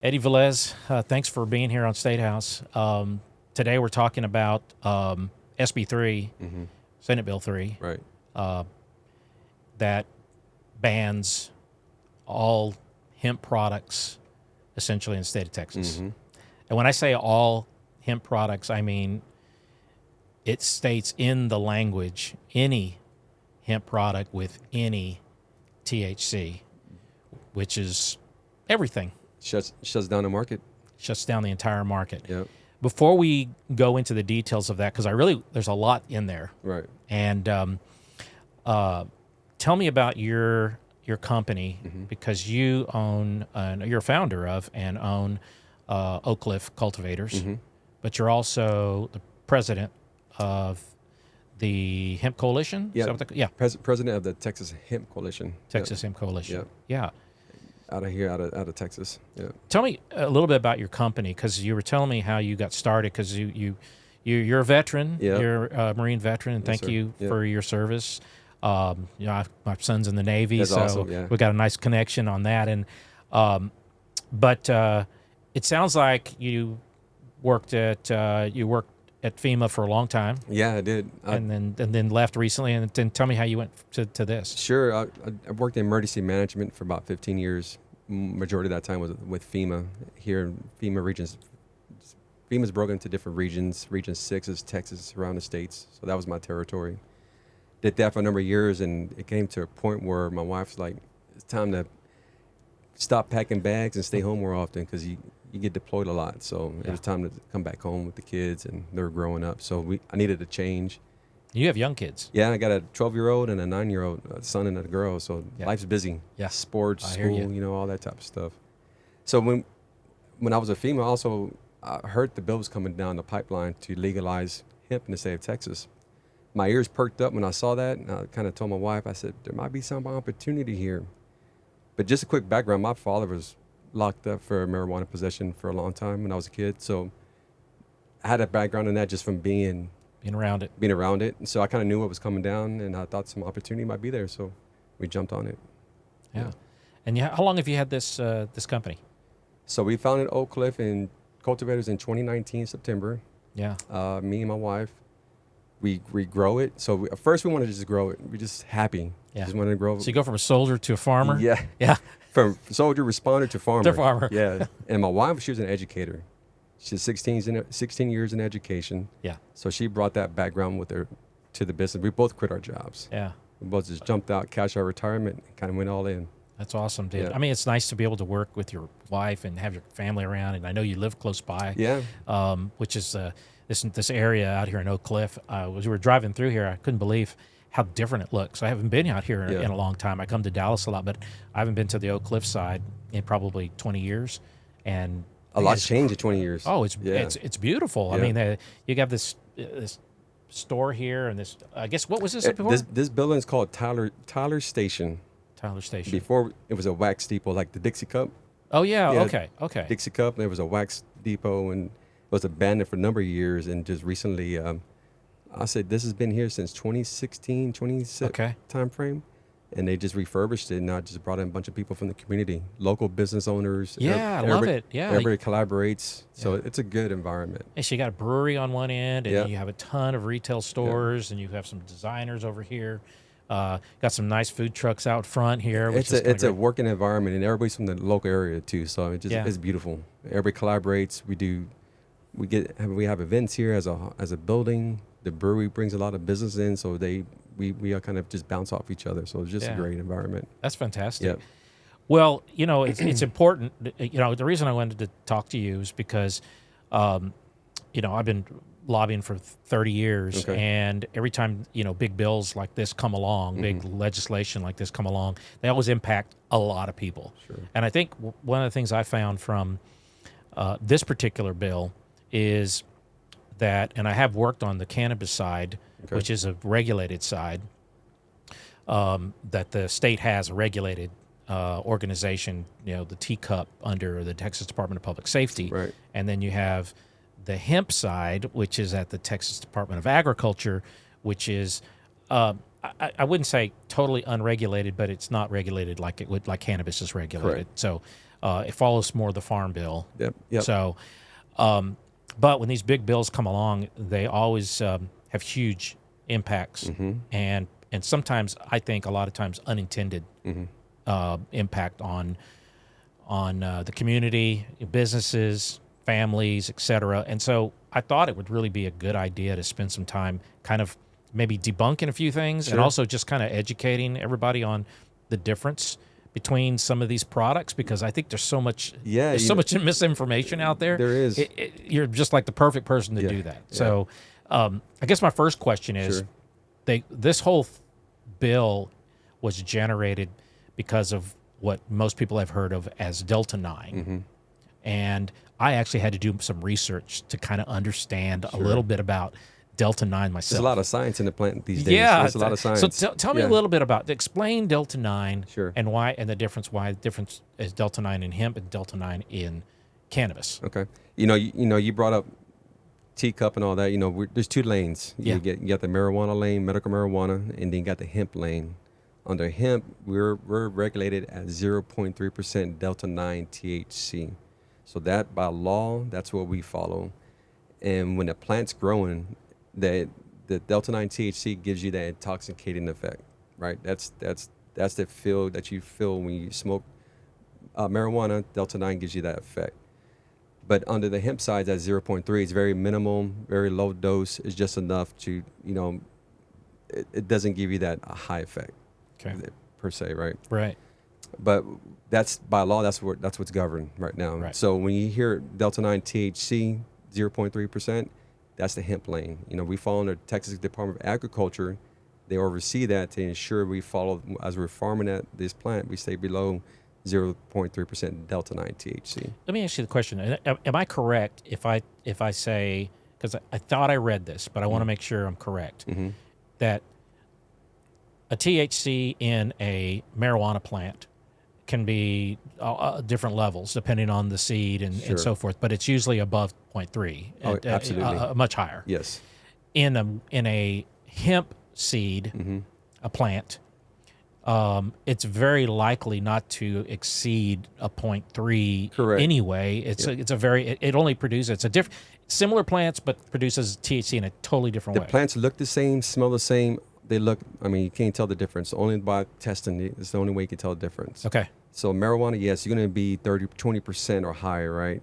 Eddie Velez, thanks for being here on State House. Today we're talking about SB 3, Senate Bill 3, Right. that bans all hemp products essentially in the state of Texas. And when I say all hemp products, I mean it states in the language any hemp product with any THC, which is everything. Shuts down the market. Shuts down the entire market. Yep. Before we go into the details of that, because there's a lot in there. Right. And tell me about your company, because you own, you're a founder of and own Oak Cliff Cultivators, but you're also the president of the Hemp Coalition. Yeah. Is that what yeah. President of the Texas Hemp Coalition. Texas Hemp Coalition. Yep. Yeah. Out of Texas. Yeah. Tell me a little bit about your company, because you were telling me how you got started. Because you're a veteran, you're a Marine veteran, and thank you for your service. My son's in the Navy, That's so awesome, yeah. we got a nice connection on that. And but it sounds like you worked at FEMA for a long time. Yeah, I did. And then left recently. And then tell me how you went to this. Sure. I worked in emergency management for about 15 years. Majority of that time was with FEMA. Here in FEMA regions, FEMA's broken into different regions. Region 6 is Texas, around the states. So that was my territory. Did that for a number of years, and it came to a point where my wife's like, it's time to stop packing bags and stay home more often, because you get deployed a lot. So it was time to come back home with the kids, and they were growing up. So I needed a change. You have young kids. Yeah, I got a 12-year-old and a 9-year-old, a son and a girl. So life's busy. Yeah. Sports, I hear school, all that type of stuff. So when I was a female, also I heard the bill was coming down the pipeline to legalize hemp in the state of Texas. My ears perked up when I saw that, and I kind of told my wife, I said, there might be some opportunity here. But just a quick background, my father was locked up for marijuana possession for a long time when I was a kid. So I had a background in that just from being around it. And so I kind of knew what was coming down, and I thought some opportunity might be there. So we jumped on it. Yeah. And how long have you had this company? So we founded Oak Cliff and Cultivators in 2019, September. Yeah. Me and my wife, we grow it. So at first we wanted to just grow it. We're just happy. Yeah. Just wanted to grow it. So you go from a soldier to a farmer? Yeah. Yeah. From soldier, responder to farmer. To farmer. Yeah. And my wife, she was an educator. She's 16 years in education. Yeah. So she brought that background with her to the business. We both quit our jobs. Yeah. We both just jumped out, cashed our retirement, and kind of went all in. That's awesome, dude. Yeah. I mean, it's nice to be able to work with your wife and have your family around. And I know you live close by. Yeah. Which is this area out here in Oak Cliff. As we were driving through here, I couldn't believe how different it looks. I haven't been out here in a long time. I come to Dallas a lot, but I haven't been to the Oak Cliff side in probably 20 years. And a lot's changed in 20 years. Oh, it's beautiful. Yeah. I mean, you got this store here, and this. I guess what was this before? This building is called Tyler Station. Tyler Station. Before it was a wax depot, like the Dixie Cup. Oh yeah. Okay. Dixie Cup. There was a wax depot, and it was abandoned for a number of years. And just recently, I said this has been here since 2016, 2017 time frame. And they just refurbished it, and I just brought in a bunch of people from the community, local business owners. Yeah, I love it. Yeah, everybody collaborates, so it's a good environment. And so you got a brewery on one end, and you have a ton of retail stores, and you have some designers over here. Got some nice food trucks out front here. It's a working environment, and everybody's from the local area too, so it's beautiful. Everybody collaborates. We have events here as a building. The brewery brings a lot of business in, so we are kind of just bounce off each other. So it's just a great environment. That's fantastic. Yep. Well, it's important. The reason I wanted to talk to you is because, I've been lobbying for 30 years, and every time, big bills like this come along, big legislation like this come along, they always impact a lot of people. Sure. And I think one of the things I found from this particular bill is that, and I have worked on the cannabis side, which is a regulated side, that the state has a regulated organization, the Teacup under the Texas Department of Public Safety. Right. And then you have the hemp side, which is at the Texas Department of Agriculture, which is, I wouldn't say totally unregulated, but it's not regulated like cannabis is regulated. Correct. So It follows more the Farm Bill. Yep. Yep. So, but when these big bills come along, they always have huge impacts, Mm-hmm. and sometimes I think a lot of times unintended impact on the community, businesses, families, etc. And so I thought it would really be a good idea to spend some time kind of maybe debunking a few things and Sure. also just kind of educating everybody on the difference between some of these products, because I think there's so much much misinformation out there. There is. You're just like the perfect person to do that. Yeah. So I guess my first question is, Sure. this whole bill was generated because of what most people have heard of as Delta 9. Mm-hmm. And I actually had to do some research to kind of understand a little bit about Delta 9 myself. There's a lot of science in the plant these days. Yeah, There's a lot of science. So tell me a little bit explain Delta 9 Sure. and why, and the difference is Delta 9 in hemp and Delta 9 in cannabis. Okay. You brought up teacup and all that. There's two lanes. You got the marijuana lane, medical marijuana, and then you got the hemp lane. Under hemp, we're regulated at 0.3% Delta 9 THC. So that by law, that's what we follow. And when the plant's growing, the Delta 9 THC gives you that intoxicating effect, right? That's the feel that you feel when you smoke marijuana. Delta 9 gives you that effect. But under the hemp side, at 0.3, it's very minimal, very low dose. It's just enough to, it doesn't give you that high effect, per se, right? Right. But that's by law. That's what's governed right now. Right. So when you hear Delta 9 THC 0.3%, that's the hemp lane. We fall under Texas Department of Agriculture. They oversee that to ensure we follow, as we're farming at this plant, we stay below 0.3% Delta 9 THC. Let me ask you the question. Am I correct if I say, because I thought I read this, but I want to make sure I'm correct, that a THC in a marijuana plant can be different levels depending on the seed and so forth, but it's usually above 0.3. Oh, absolutely. Much higher. Yes. In a hemp seed, a plant, it's very likely not to exceed a 0.3. Correct. Anyway. It only produces, it's a different, similar plants, but produces THC in a totally different way. The plants look the same, smell the same. You can't tell the difference. Only by testing it. It's the only way you can tell the difference. Okay. So marijuana, yes, you're going to be 20% or higher, right?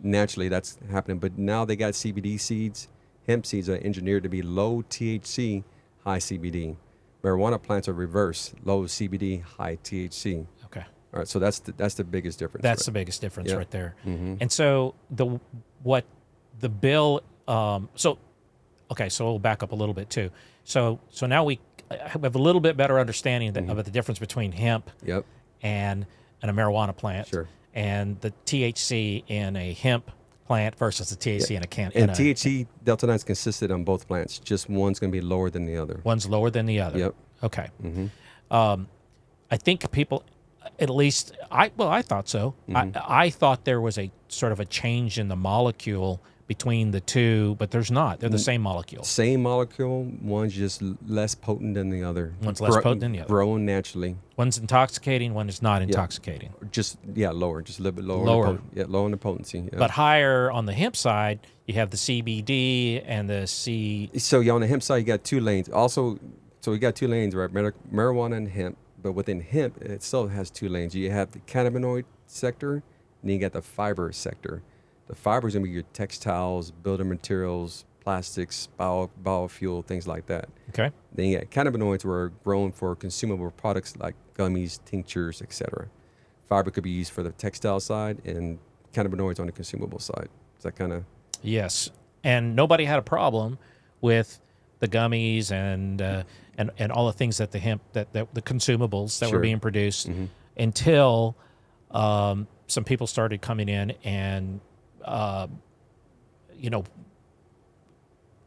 Naturally, that's happening. But now they got CBD seeds. Hemp seeds are engineered to be low THC, high CBD. Marijuana plants are reverse, low CBD, high THC. Okay. All right, so that's the biggest difference. That's the biggest difference right there. Mm-hmm. And so the bill. So we'll back up a little bit too. So now we have a little bit better understanding of the difference between hemp and a marijuana plant, and the THC in a hemp plant versus the THC in a can. And THC Delta 9 is consistent on both plants. Just one's going to be lower than the other. One's lower than the other. Yep. Okay. Mm-hmm. I think people, at least I thought so. I thought there was a sort of a change in the molecule between the two, but there's not. They're the same molecule. Same molecule. One's just less potent than the other. One's less potent than the other. Growing naturally. One's intoxicating. One is not intoxicating. Lower. Just a little bit lower. Lower. Lower in the potency. Yeah. But higher on the hemp side, you have the CBD and the C. So on the hemp side, you got two lanes. Also, so we got two lanes, right? Marijuana and hemp. But within hemp, it still has two lanes. You have the cannabinoid sector, and then you got the fiber sector. The fiber is going to be your textiles, building materials, plastics, biofuel, things like that. Okay. Then you got cannabinoids, were grown for consumable products like gummies, tinctures, etc. Fiber could be used for the textile side, and cannabinoids on the consumable side. Is that kind of? Yes. And nobody had a problem with the gummies and all the things that the hemp, that the consumables that were being produced until some people started coming in and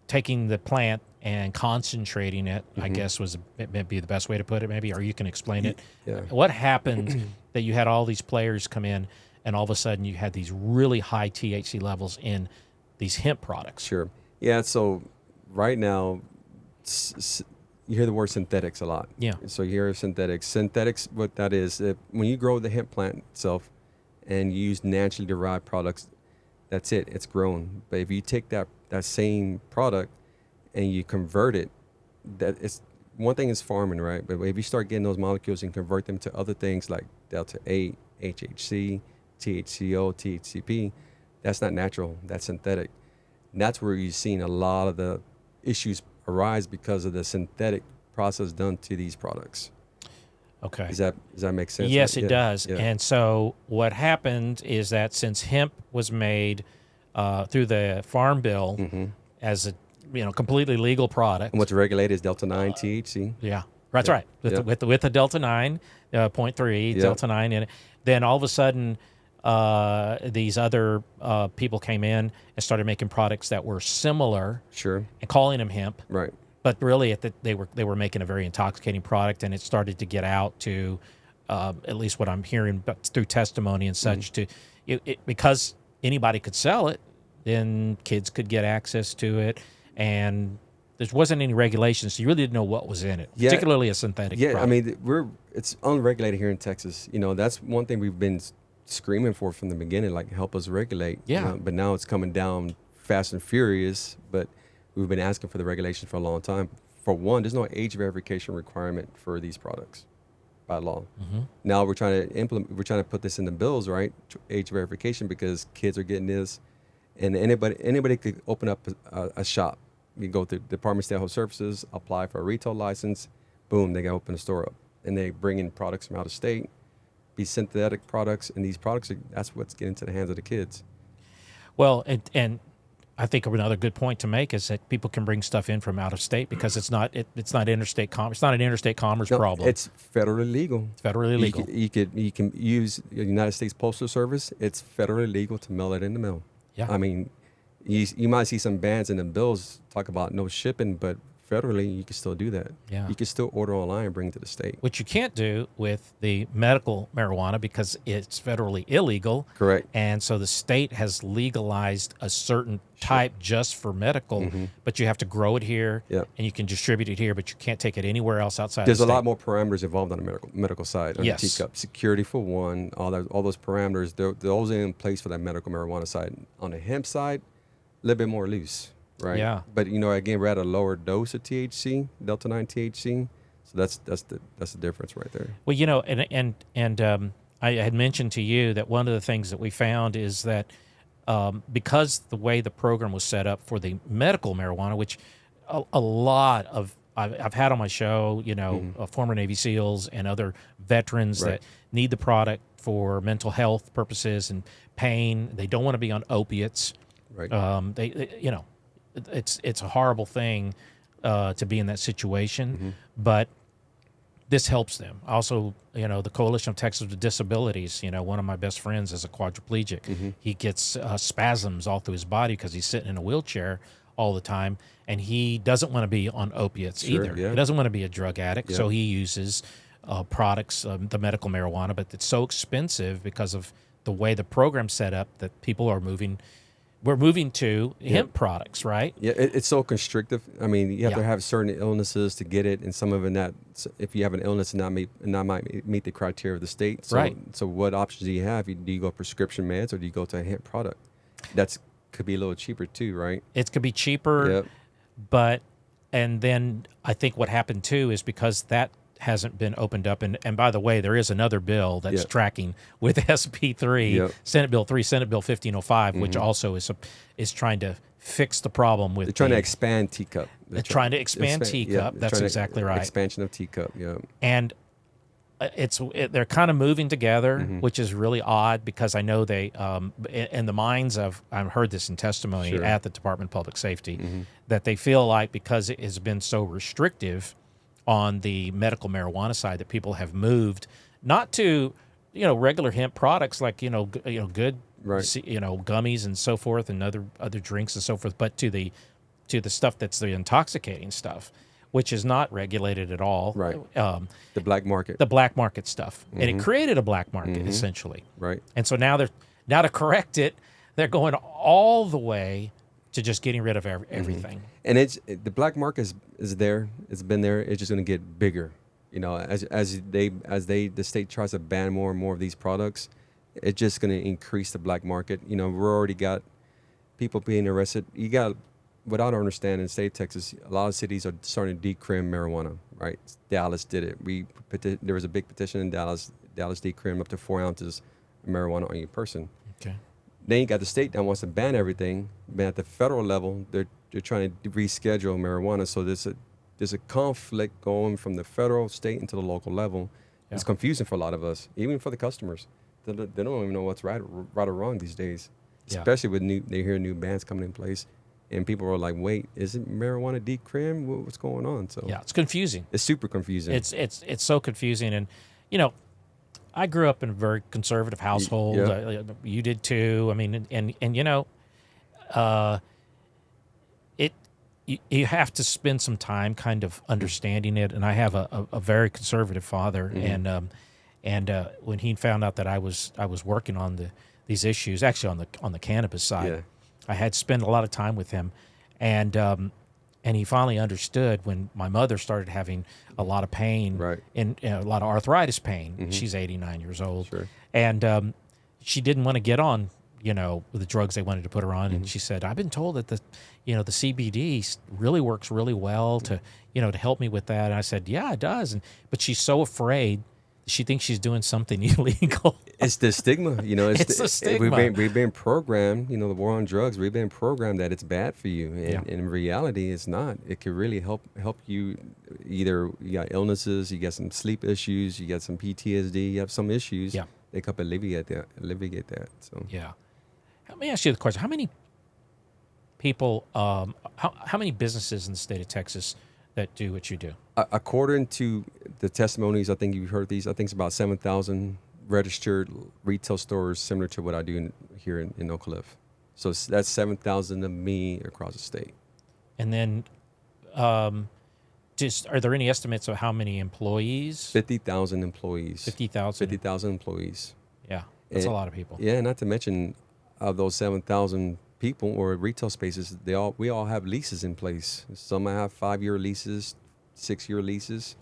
taking the plant and concentrating it, I guess may be the best way to put it, maybe, or you can explain it. Yeah. What happened that you had all these players come in and all of a sudden you had these really high THC levels in these hemp products? Sure. Yeah, so right now, you hear the word synthetics a lot. Yeah. So you hear synthetics. Synthetics, what that is, when you grow the hemp plant itself, and you use naturally derived products, that's it. It's grown. But if you take that same product and you convert it, that it's one thing is farming, right? But if you start getting those molecules and convert them to other things like delta 8, HHC, THCO, THCP, that's not natural. That's synthetic. And that's where you've seen a lot of the issues arise because of the synthetic process done to these products. Okay. Does that make sense? Yes, Right? it does. Yeah. And so what happened is that since hemp was made through the Farm Bill as a completely legal product. And what's regulated is delta 9 THC. Yeah, that's right. With the delta 9, 0.3 delta 9 in it. Then all of a sudden, these other people came in and started making products that were similar. Sure. And calling them hemp. Right. But really, they were making a very intoxicating product, and it started to get out to, at least what I'm hearing, but through testimony and such, to because anybody could sell it, then kids could get access to it, and there wasn't any regulations, so you really didn't know what was in it, particularly a synthetic product. I mean, it's unregulated here in Texas. That's one thing we've been screaming for from the beginning, like help us regulate. Yeah. But now it's coming down fast and furious, but we've been asking for the regulation for a long time. For one, there's no age verification requirement for these products by law. Now we're trying to put this in the bills, right? Age verification, because kids are getting this, and anybody could open up a shop. You go to Department of State Health Services, apply for a retail license, boom, they got to open a store up, and they bring in products from out of state, be synthetic products, and these products that's what's getting to the hands of the kids. Well, and I think another good point to make is that people can bring stuff in from out of state because it's not interstate commerce. It's not an interstate commerce problem. It's federally legal. It's federally legal. You can use the United States Postal Service. It's federally legal to mail it in the mail. Yeah. I mean, you might see some bans in the bills talk about no shipping, but federally you can still do that. Yeah. You can still order online and bring it to the state. Which you can't do with the medical marijuana because it's federally illegal. Correct. And so the state has legalized a certain type just for medical, but you have to grow it here and you can distribute it here, but you can't take it anywhere else outside There's the state. a lot more parameters involved on the medical side. On the teacup. Security for one, all those parameters, those are in place for that medical marijuana side. On the hemp side, a little bit more loose. Right. Yeah. But again, we're at a lower dose of THC, delta 9 THC. So that's the difference right there. Well, I had mentioned to you that one of the things that we found is that because the way the program was set up for the medical marijuana, which a lot of I've had on my show, former Navy SEALs and other veterans that need the product for mental health purposes and pain. They don't want to be on opiates. Right. It's a horrible thing to be in that situation, but this helps them. Also, the Coalition of Texas with Disabilities, one of my best friends is a quadriplegic. He gets spasms all through his body because he's sitting in a wheelchair all the time, and he doesn't want to be on opiates either. Yeah. He doesn't want to be a drug addict, so he uses products, the medical marijuana, but it's so expensive because of the way the program's set up that people are moving. We're moving to hemp products, right? Yeah, it's so constrictive. I mean, you have to have certain illnesses to get it, and some of it if you have an illness and not might meet the criteria of the state. So, right. So what options do you have? Do you go prescription meds or do you go to a hemp product? Could be a little cheaper too, right? It could be cheaper, and then I think what happened too is because that hasn't been opened up, and by the way, there is another bill that's tracking with SP3, Senate Bill 3, Senate Bill 1505, which also is trying to fix the problem with. They're trying to expand teacup. They're trying to expand teacup. That's exactly right. Expansion of teacup. Yeah. And they're kind of moving together, which is really odd because I know they, in the minds of, I've heard this in testimony at the Department of Public Safety, that they feel like because it has been so restrictive on the medical marijuana side that people have moved not to regular hemp products like good gummies and so forth and other drinks and so forth, but to the stuff that's the intoxicating stuff, which is not regulated at all. Right. The black market. The black market stuff, and it created a black market essentially. Right. And so now to correct it, they're going all the way to just getting rid of everything. And the black market is there. It's been there. It's just going to get bigger. As the state tries to ban more and more of these products, it's just going to increase the black market. You know, we're already got people being arrested. You got, without understanding, in the state of Texas, a lot of cities are starting to decrim marijuana, right? Dallas did it. There was a big petition in Dallas. Dallas decrimmed up to 4 ounces of marijuana on your person. Okay. Then you got the state that wants to ban everything, but at the federal level, they're trying to reschedule marijuana. So there's a conflict going from the federal, state, into the local level. Yeah. It's confusing for a lot of us, even for the customers. They don't even know what's right or wrong these days, especially with they hear new bans coming in place, and people are like, "Wait, isn't marijuana decrim? What's going on?" So yeah, it's confusing. It's super confusing. It's so confusing, and you know, I grew up in a very conservative household. Yeah. You did too. I mean, and you know, you have to spend some time kind of understanding it. And I have a very conservative father, mm-hmm. and when he found out that I was working on these issues, actually on the cannabis side, yeah. I had spent a lot of time with him, and he finally understood when my mother started having a lot of pain, right. and a lot of arthritis pain. Mm-hmm. She's 89 years old, sure. And she didn't want to get on, you know, with the drugs they wanted to put her on. Mm-hmm. And she said, "I've been told that the CBD really works really well to help me with that." And I said, "Yeah, it does." But she's so afraid. She thinks she's doing something illegal. It's the stigma, It's the stigma. We've been programmed, the war on drugs. We've been programmed that it's bad for you, and yeah. in reality, it's not. It could really help you. Either you got illnesses, you got some sleep issues, you got some PTSD, you have some issues. Yeah, they can alleviate that. So yeah. Let me ask you the question: how many people, how many businesses in the state of Texas that do what you do? According to the testimonies, I think you've heard these. I think it's about 7,000 registered retail stores, similar to what I do here in Oak Cliff. So that's 7,000 of me across the state. And then, are there any estimates of how many employees? 50,000 employees. 50,000. 50,000 employees. Yeah, that's a lot of people. Yeah, not to mention, of those 7,000 people or retail spaces, we all have leases in place. Some have 5-year leases, 6-year leases.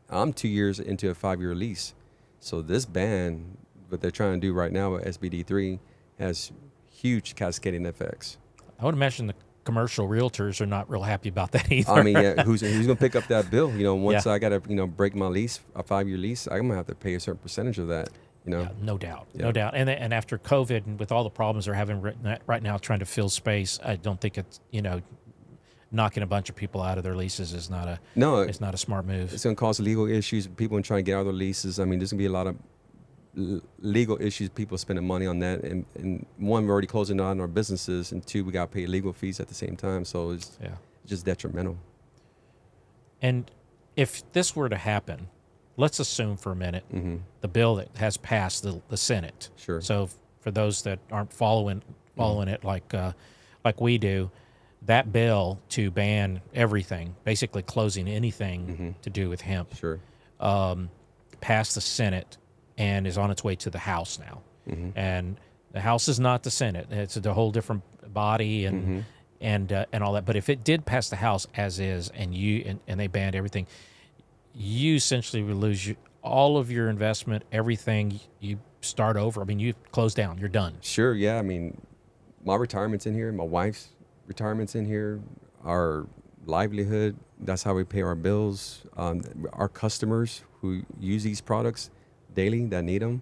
I'm 2 years into a 5-year lease. So this ban, what they're trying to do right now with SBD3, has huge cascading effects. I would imagine the commercial realtors are not real happy about that either. I mean, yeah, who's going to pick up that bill? Once yeah. I got to, break my lease, a 5-year lease, I'm going to have to pay a certain percentage of that. Yeah, no doubt, yeah. no doubt. And after COVID, and with all the problems they're having right now trying to fill space, I don't think it's, knocking a bunch of people out of their leases is not a smart move. It's going to cause legal issues. People trying to get out of their leases. I mean, there's going to be a lot of legal issues. People spending money on that. And one, we're already closing down our businesses. And two, we got to pay legal fees at the same time. So it's just detrimental. And if this were to happen, let's assume for a minute mm-hmm. the bill that has passed the Senate. Sure. So for those that aren't following mm-hmm. it like we do, that bill to ban everything, basically closing anything mm-hmm. to do with hemp, sure, passed the Senate and is on its way to the House now. Mm-hmm. And the House is not the Senate; it's a whole different body and mm-hmm. and all that. But if it did pass the House as is, and they banned everything, you essentially would lose all of your investment, everything. You start over. I mean, you close down. You're done. Sure. Yeah. I mean, my retirement's in here. My wife's retirement's in here. Our livelihood. That's how we pay our bills. Our customers who use these products daily that need them,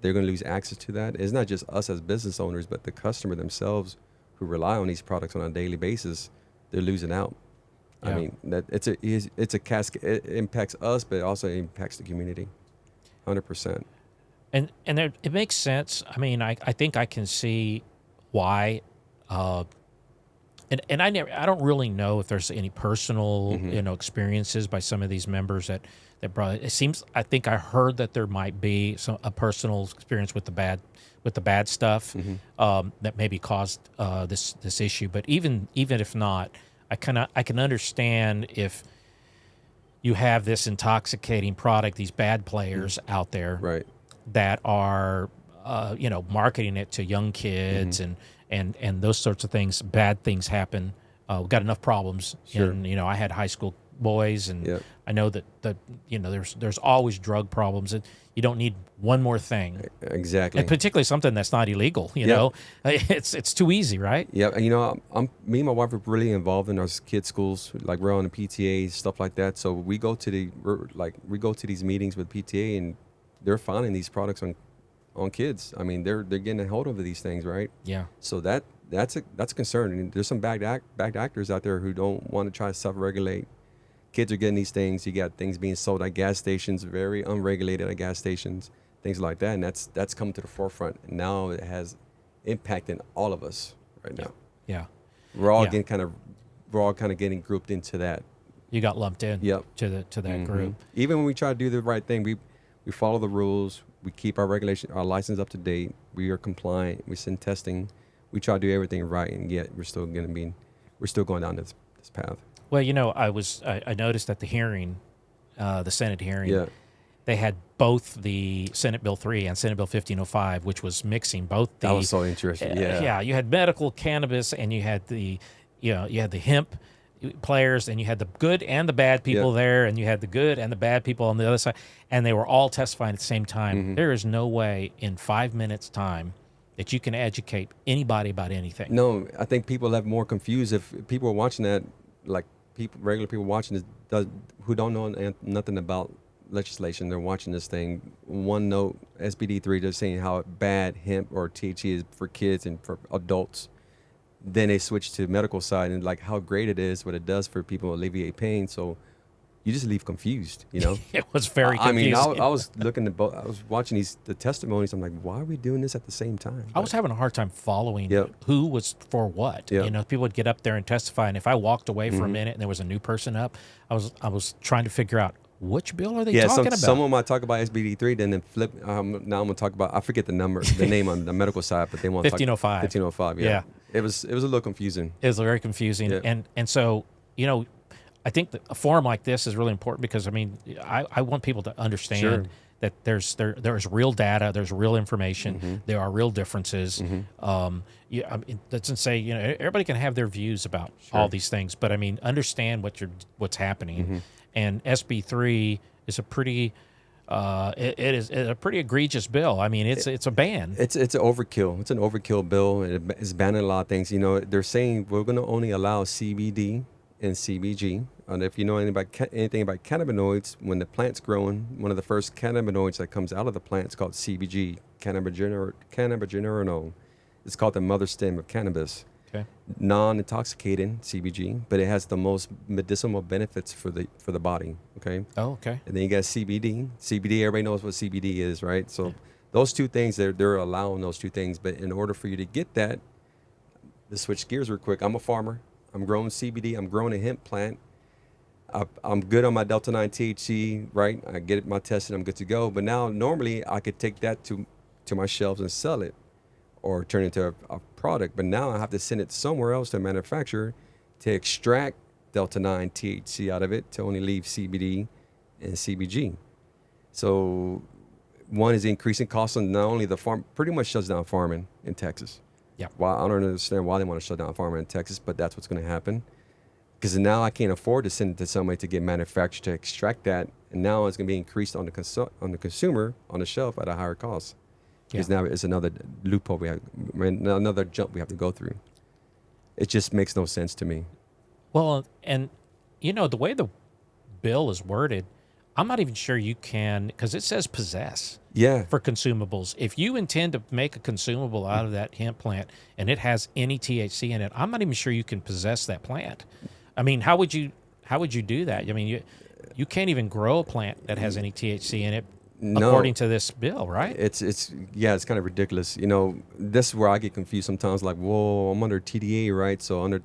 they're going to lose access to that. It's not just us as business owners, but the customer themselves who rely on these products on a daily basis. They're losing out. Yeah. I mean, that it's a cascade. It impacts us, but it also impacts the community, 100%. And it makes sense. I mean, I think I can see why. And I don't really know if there's any personal mm-hmm. Experiences by some of these members that brought it. It seems, I think I heard that there might be a personal experience with the bad stuff mm-hmm. That maybe caused this issue. But even if not, I can understand if you have this intoxicating product, these bad players mm-hmm. out there, right, that are marketing it to young kids mm-hmm. and those sorts of things. Bad things happen. We've got enough problems. Sure. And I had high school boys, and Yep. I know that there's always drug problems, and you don't need one more thing, Exactly. and particularly something that's not illegal. You Yep. know, it's too easy, right? Yeah, and me and my wife are really involved in our kids' schools. Like we're on the PTA, stuff like that. So we go to these meetings with PTA, and they're finding these products on kids. I mean, they're getting a hold of these things, right? Yeah. So that's a concern. And there's some bad actors out there who don't want to try to self-regulate. Kids are getting these things. You got things being sold at gas stations, very unregulated at gas stations, things like that. And that's come to the forefront. And now it has impacting all of us right now. Yeah. We're all Yeah. kind of getting grouped into that. You got lumped in Yep. to that group. Even when we try to do the right thing, we follow the rules. We keep our license up to date. We are compliant. We send testing. We try to do everything right, and yet we're still going down this path. Well, I noticed at the hearing, the Senate hearing, Yeah. they had both the Senate Bill 3 and Senate Bill 1505, which was mixing both the. That was so interesting. Yeah. You had medical cannabis, and you had the hemp players, and you had the good and the bad people there, and you had the good and the bad people on the other side, and they were all testifying at the same time. Mm-hmm. There is no way in 5 minutes time that you can educate anybody about anything. No, I think people have more confused if people are watching that, like regular people watching this who don't know nothing about legislation. They're watching this thing. One note, SBD3, just saying how bad hemp or THC is for kids and for adults. Then they switch to medical side and like how great it is, what it does for people, alleviate pain. So you just leave confused, you know? It was very I mean, confusing. I was looking at I was watching the testimonies. I'm like, why are we doing this at the same time? I was having a hard time following Yep. who was for what. Yep. You know, people would get up there and testify, and if I walked away for a minute and there was a new person up, I was trying to figure out which bill are they talking about. Someone might talk about SBD3, then flip. Now I'm gonna talk about, I forget the name on the medical side, but they want 1505. 1505. Yeah. It was a little confusing. It was very confusing, Yeah. and so I think that a forum like this is really important because I want people to understand Sure. that there's real data, there's real information, there are real differences. It doesn't say everybody can have their views about all these things, but I mean understand what's happening. And SB3 is a pretty it is a pretty egregious bill. I mean it's a ban. It's an overkill. It's an overkill bill. It's banning a lot of things. They're saying we're going to only allow CBD and CBG. And if you know anything about cannabinoids, when the plant's growing, one of the first cannabinoids that comes out of the plant is called CBG, cannabigerol. It's called the mother stem of cannabis. Okay. Non-intoxicating CBG, but it has the most medicinal benefits for the body. Okay. Oh, okay. And then you got CBD. CBD, everybody knows what CBD is, right? So those two things, they're allowing those two things. But in order for you to get that, to switch gears real quick, I'm a farmer. I'm growing CBD. I'm growing a hemp plant. I'm good on my Delta 9 THC, right? I get my testing. I'm good to go. But now, normally, I could take that to my shelves and sell it or turn it into a product. But now I have to send it somewhere else to a manufacturer to extract Delta 9 THC out of it to only leave CBD and CBG. So one is increasing costs on not only the farm, pretty much shuts down farming in Texas. Yeah. Well, I don't understand why they want to shut down farming in Texas, but that's what's going to happen. Because now I can't afford to send it to somebody to get manufactured to extract that, and now it's going to be increased on the consumer on the shelf at a higher cost. Because now it's another loophole another jump we have to go through. It just makes no sense to me. Well, and the way the bill is worded, I'm not even sure you can, because it says possess. Yeah. For consumables. If you intend to make a consumable out of that hemp plant and it has any THC in it, I'm not even sure you can possess that plant. I mean, how would you do that? I mean, you can't even grow a plant that has any THC in it, according to this bill, right? It's kind of ridiculous. This is where I get confused sometimes. Like, whoa, I'm under TDA, right? So under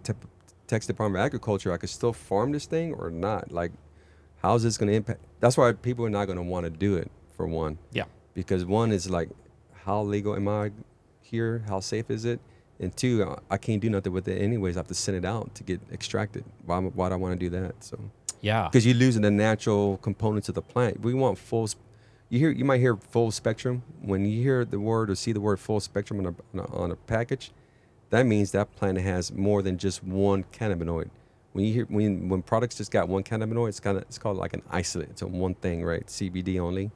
Texas Department of Agriculture, I could still farm this thing or not? Like, how's this going to impact? That's why people are not going to want to do it, for one. Yeah. Because one is like, how legal am I here? How safe is it? And two, I can't do nothing with it anyways. I have to send it out to get extracted. Why do I want to do that? So yeah, because you're losing the natural components of the plant. We want full. You might hear full spectrum. When you hear the word or see the word full spectrum on a package, that means that plant has more than just one cannabinoid. when you hear when products just got one cannabinoid, it's called like an isolate. It's a one thing, right? CBD only.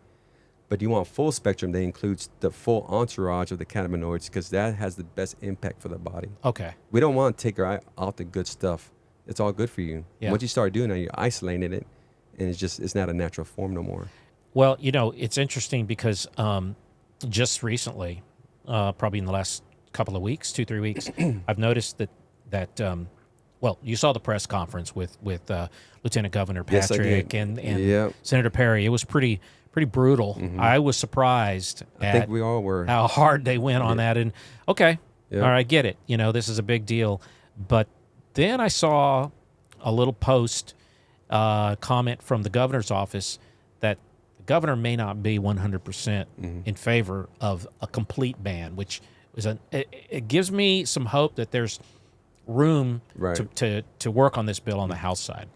But you want full spectrum that includes the full entourage of the cannabinoids because that has the best impact for the body. Okay. We don't want to take our eye off the good stuff. It's all good for you. Yeah. Once you start doing that, you're isolating it, and it's not a natural form no more. Well, it's interesting because just recently, probably in the last couple of weeks, 2-3 weeks, I've noticed that well, you saw the press conference with Lieutenant Governor Yes, I Patrick did. and Yep. Senator Perry. It was pretty brutal. Mm-hmm. I was surprised I think at we all were. how hard they went on that. And okay, Yep. all right, get it. This is a big deal. But then I saw a little post comment from the governor's office that the governor may not be 100% in favor of a complete ban, which is it gives me some hope that there's room Right. to work on this bill on the House side.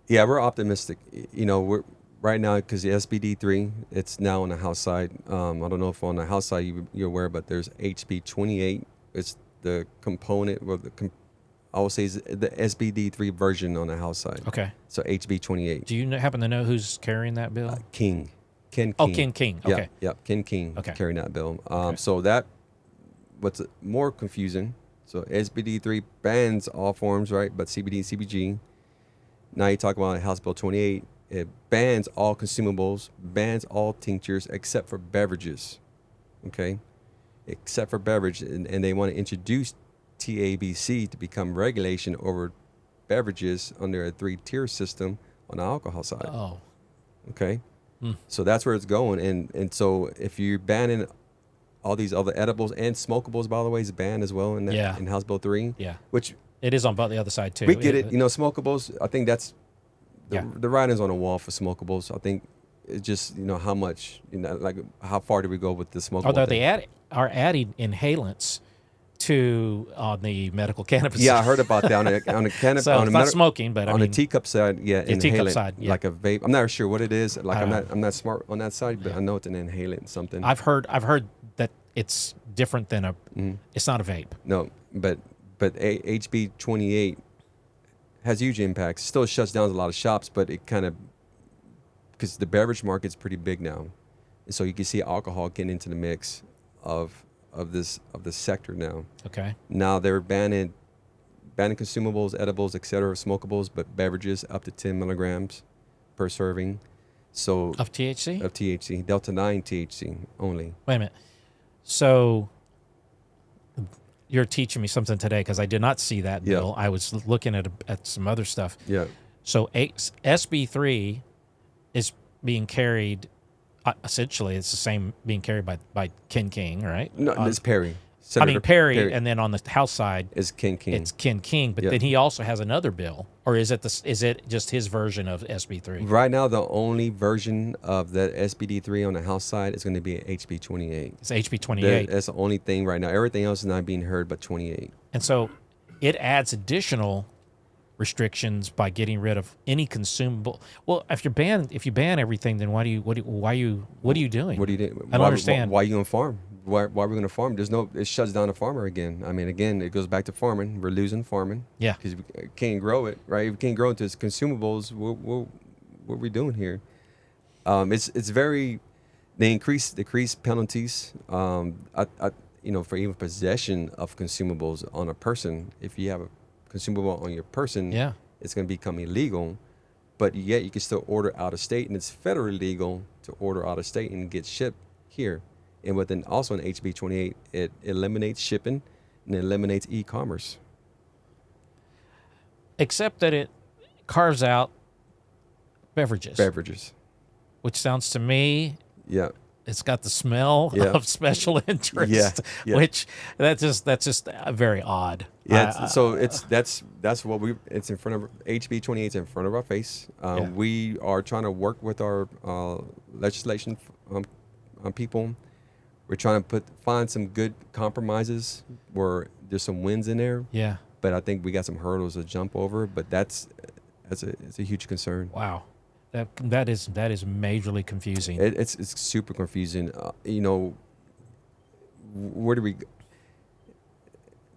Yeah, we're optimistic. We're right now because the SBD3, it's now on the House side. I don't know if on the House side you're aware, but there's HB 28. It's the component, or I would say is the SBD3 version on the House side. Okay. So HB 28. Do you happen to know who's carrying that bill? King. Ken King. Oh, Ken King. Okay. Yep. Ken King Okay. carrying that bill. Okay. So what's more confusing. So SBD3 bans all forms, right? But CBD, CBG. Now you talk about House Bill 28. It bans all consumables, bans all tinctures except for beverages. Okay, except for beverage, and they want to introduce TABC to become regulation over beverages under a 3-tier system on the alcohol side. Oh. Okay, so that's where it's going, and so if you're banning all these other edibles and smokables, by the way, is banned as well in House Bill 3. Yeah. Which It is on the other side too. we get it. Smokables. I think that's the writing's on the wall for smokables. I think it's just how much like how far do we go with the smokable? Although thing? they are adding inhalants to on the medical cannabis. Yeah, I heard about that on the cannabis. So on it's the not smoking, but on the teacup side, the teacup inhalant, side, yeah. like a vape. I'm not sure what it is. Like I'm not smart on that side, but I know it's an inhalant something. I've heard that it's different than it's not a vape. No, but HB 28 has huge impacts. Still shuts down a lot of shops, but it kind of because the beverage market's pretty big now, and so you can see alcohol getting into the mix of this sector now. Okay. Now they're banning consumables, edibles, etc., smokables, but beverages up to 10 milligrams per serving. So Of THC? of THC, Delta 9 THC only. Wait a minute. So you're teaching me something today because I did not see that Yeah. bill. I was looking at some other stuff. Yeah. So SB3 is being carried. Essentially, it's the same being carried by Ken King, right? No, it's Perry. Perry, and then on the House side, is Ken King. it's Ken King. But Yeah. then he also has another bill, or is it just his version of SB3? Right now, the only version of that SBD3 on the House side is going to be HB 28. It's HB 28, That's the only thing right now. Everything else is not being heard but 28. and so it adds additional restrictions by getting rid of any consumable. Well, if you ban everything, then what are you doing? What do you do? I don't understand. Why are you going to farm? Why are we going to farm? It shuts down the farmer again. I mean, again, it goes back to farming. We're losing farming. Yeah. Because we can't grow it, right? If we can't grow it to its consumables, what are we doing here? It's very, they increase penalties. For even possession of consumables on a person. If you have a consumable on your person, Yeah. it's going to become illegal. But yet you can still order out of state, and it's federally legal to order out of state and get shipped here. And within also in HB 28, it eliminates shipping and it eliminates e-commerce. Except that it carves out beverages, which sounds to me Yeah. it's got the smell Yeah. of special interest, Yeah. which that's just very odd. Yeah, that's what it's in front of HB 28 is in front of our face. Yeah. We are trying to work with our legislation people. We're trying to find some good compromises where there's some wins in there. Yeah. But I think we got some hurdles to jump over. But it's a huge concern. Wow. That is majorly confusing. It's super confusing. Where do we?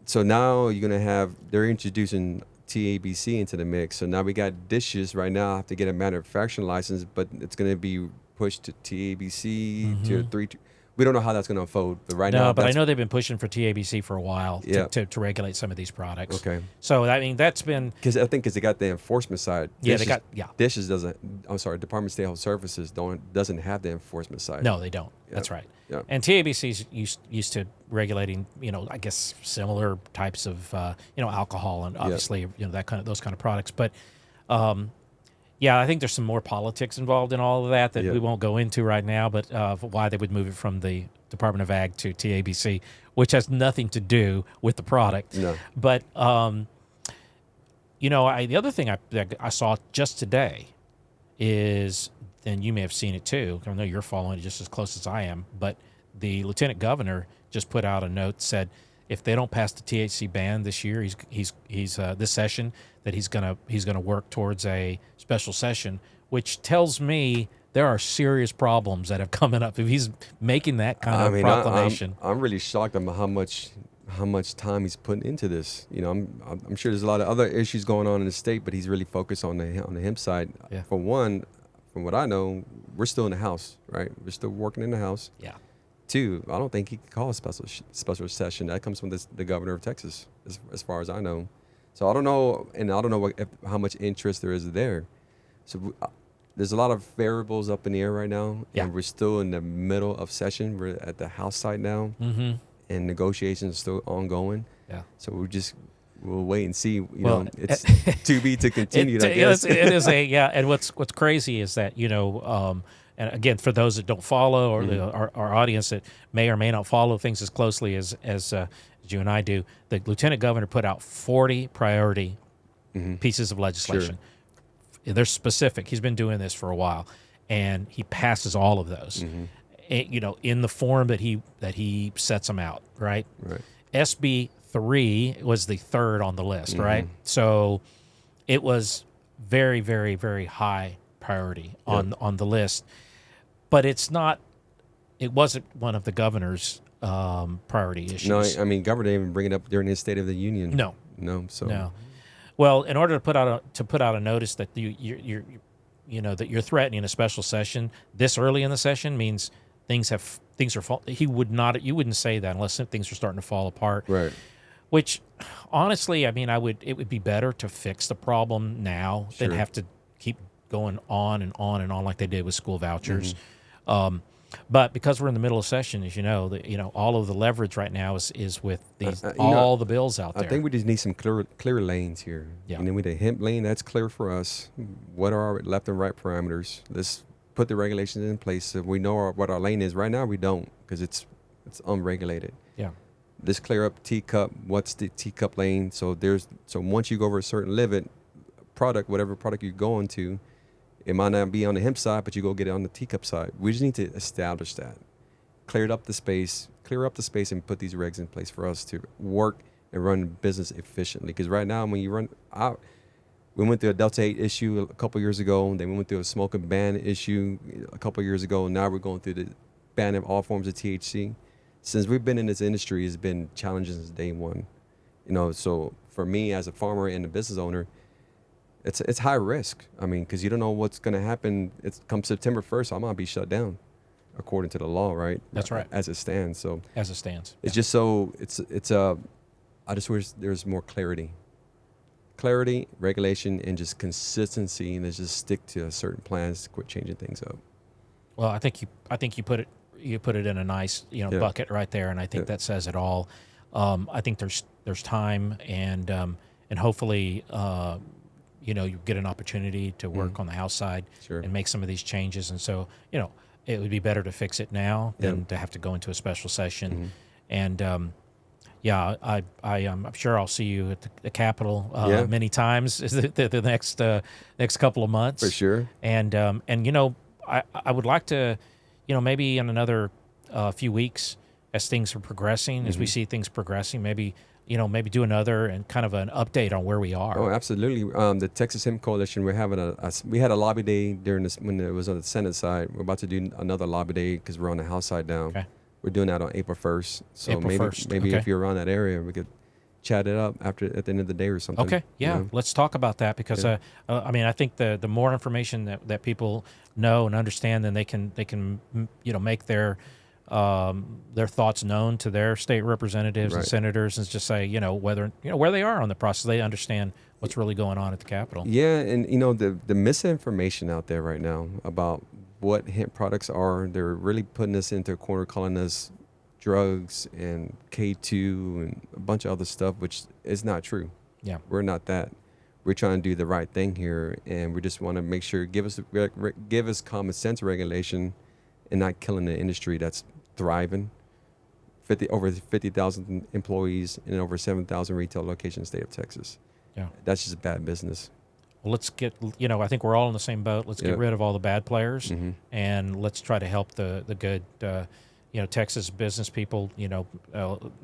So now you're gonna have they're introducing TABC into the mix. So now we got dishes right now. I have to get a manufacturing license, but it's going to be pushed to TABC, tier 3. We don't know how that's going to unfold, but right now. No, but I know they've been pushing for TABC for a while to regulate some of these products. Okay. So, I mean, that's been... Because I think they got the enforcement side. Yeah, Dishes, they got... Dishes doesn't... I'm sorry, Department of State Health Services doesn't have the enforcement side. No, they don't. Yep. That's right. Yep. And TABC's used to regulating, I guess similar types of, alcohol and obviously, those kind of products. But, I think there's some more politics involved in all of that we won't go into right now, but why they would move it from the Department of Ag to TABC, which has nothing to do with the product. No. But, the other thing I saw just today is, and you may have seen it too, I know you're following it just as close as I am, but the lieutenant governor just put out a note, said if they don't pass the THC ban this year, he's this session, that he's gonna work towards a special session, which tells me there are serious problems that have coming up if he's making that kind of proclamation. I'm really shocked about how much time he's putting into this. I'm sure there's a lot of other issues going on in the state, but he's really focused on the hemp side. Yeah. For one, from what I know, we're still in the house, right? We're still working in the house. Yeah. Two, I don't think he can call a special session. That comes from the governor of Texas, as far as I know. So I don't know, and I don't know how much interest there is there. So there's a lot of variables up in the air right now, and we're still in the middle of session. We're at the House side now, and negotiations are still ongoing. Yeah. So we'll wait and see. It's to be to continue. I guess. It is and what's crazy is that and again, for those that don't follow, or our audience that may or may not follow things as closely as you and I do, the lieutenant governor put out 40 priority pieces of legislation. Sure. They're specific. He's been doing this for a while, and he passes all of those. In the form that he sets them out. Right. SB 3 was the third on the list. Right. So it was very, very, very high priority on the list. But it wasn't one of the governor's priority issues. No, I mean, governor didn't even bring it up during his State of the Union. No. So Well, in order to put out a notice that you're that you're threatening a special session this early in the session means things are you wouldn't say that unless things are starting to fall apart. Right. Which, honestly, I mean, it would be better to fix the problem now than have to keep going on and on and on like they did with school vouchers. But because we're in the middle of session, as you know, all of the leverage right now is with these the bills out there. I think we just need some clear lanes here. Yeah. With the hemp lane, that's clear for us. What are our left and right parameters? Let's put the regulations in place so we know what our lane is. Right now, we don't, because it's unregulated. Yeah. Let's clear up teacup. What's the teacup lane? So once you go over a certain limit, whatever product you're going to, it might not be on the hemp side, but you go get it on the teacup side. We just need to establish that. Clear up the space, and put these regs in place for us to work and run business efficiently. Because right now, when you run out, we went through a Delta 8 issue a couple years ago, and then we went through a smoking ban issue a couple years ago, and now we're going through the ban of all forms of THC. Since we've been in this industry, it's been challenging since day one. So for me as a farmer and a business owner, it's high risk. I mean, because you don't know what's going to happen. It's come September 1st, I'm going to be shut down, according to the law, right? That's right. As it stands. So as it stands, it's just I just wish there's more clarity, regulation, and just consistency, and just stick to certain plans. Quit changing things up. Well, I think you put it in a nice bucket right there, and I think that says it all. I think there's time, and hopefully. You get an opportunity to work on the House side and make some of these changes. And so, it would be better to fix it now than to have to go into a special session. And, I'm sure I'll see you at the Capitol many times the next couple of months. For sure. And I would like to, maybe in another few weeks as things are progressing, as we see things progressing, maybe do another and kind of an update on where we are. Oh, absolutely. The Texas Hemp Coalition, we're having we had a lobby day during this when it was on the Senate side. We're about to do another lobby day because we're on the House side now. Okay. We're doing that on April 1st. So maybe if you're around that area, we could chat it up at the end of the day or something. Okay, yeah, let's talk about that because I mean, I think the more information that people know and understand, then they can make their thoughts known to their state representatives and senators, and just say whether where they are on the process, they understand what's really going on at the Capitol. Yeah, and the misinformation out there right now about what hemp products are, they're really putting us into a corner, calling us drugs and K2 and a bunch of other stuff, which is not true. Yeah, we're not that. We're trying to do the right thing here, and we just want to make sure give us common sense regulation, and not killing the industry that's thriving. Over 50,000 employees in over 7,000 retail locations in the state of Texas. Yeah, that's just bad business. Well, let's get I think we're all in the same boat. Let's get rid of all the bad players, and let's try to help the good. Texas business people,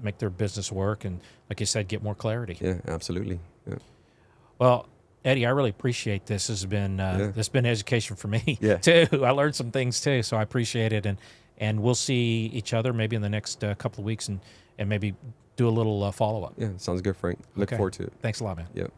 make their business work, and like you said, get more clarity. Yeah, absolutely. Yeah. Well, Eddie, I really appreciate this. This has been this has been education for me too. I learned some things too, so I appreciate it. And we'll see each other maybe in the next couple of weeks, and maybe do a little follow up. Yeah, sounds good, Frank. Look forward to it. Thanks a lot, man. Yep.